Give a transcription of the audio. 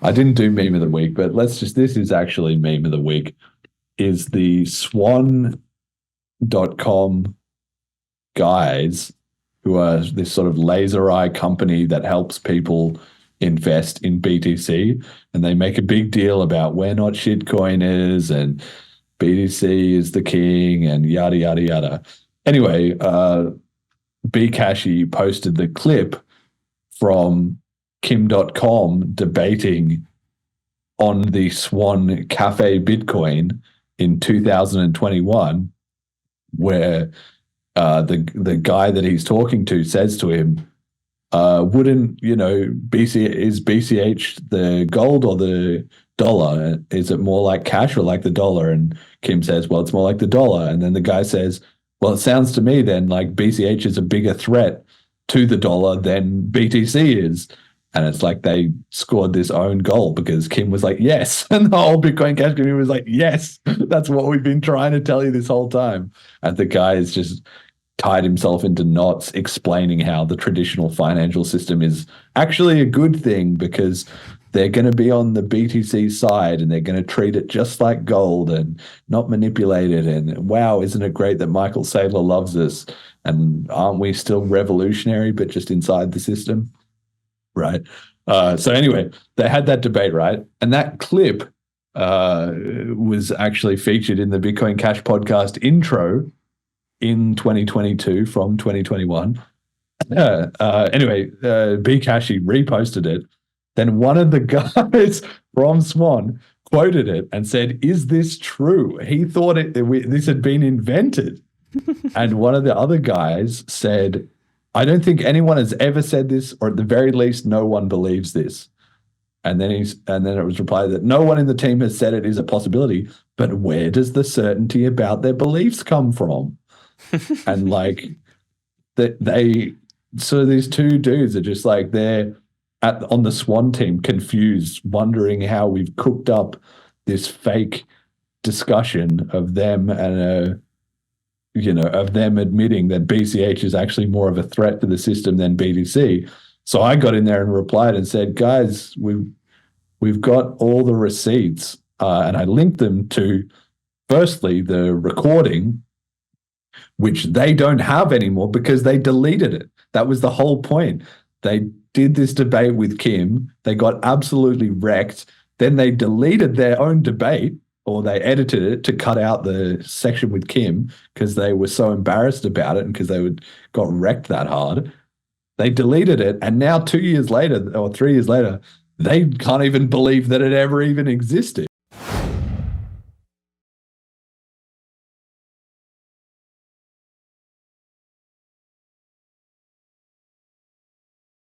I didn't do meme of the week, but this is actually meme of the week, is the swan.com guys who are this sort of laser eye company that helps people invest in BTC. And they make a big deal about we're not shitcoiners and BTC is the king and yada, yada, yada. Anyway, Bcashy posted the clip from Kim.com debating on the Swan Cafe Bitcoin in 2021, where the guy that he's talking to says to him, wouldn't, is BCH the gold or the dollar? Is it more like cash or like the dollar? And Kim says, well, it's more like the dollar. And then the guy says, well, it sounds to me then like BCH is a bigger threat to the dollar than BTC is. And it's like they scored this own goal because Kim was like, yes. And the whole Bitcoin Cash community was like, yes, that's what we've been trying to tell you this whole time. And the guy is just tied himself into knots explaining how the traditional financial system is actually a good thing because they're going to be on the BTC side and they're going to treat it just like gold and not manipulate it. And wow, isn't it great that Michael Saylor loves us? And aren't we still revolutionary, but just inside the system? Right. So anyway, they had that debate, right? And that clip was actually featured in the Bitcoin Cash podcast intro in 2022 from 2021. Anyway, Bcashy reposted it. Then one of the guys from Swan quoted it and said, "Is this true?" He thought this had been invented. And one of the other guys said, "I don't think anyone has ever said this, or at the very least, no one believes this." And then it was replied that no one in the team has said it is a possibility, but where does the certainty about their beliefs come from? And like so these two dudes are just like they're on the Swan team, confused, wondering how we've cooked up this fake discussion of them and of them admitting that BCH is actually more of a threat to the system than BTC. So I got in there and replied and said, guys, we've got all the receipts, and I linked them to, firstly, the recording, which they don't have anymore because they deleted it. That was the whole point. They did this debate with Kim. They got absolutely wrecked. Then they deleted their own debate, or they edited it to cut out the section with Kim because they were so embarrassed about it and because they got wrecked that hard. They deleted it, and now 2 years later or 3 years later, they can't even believe that it ever even existed.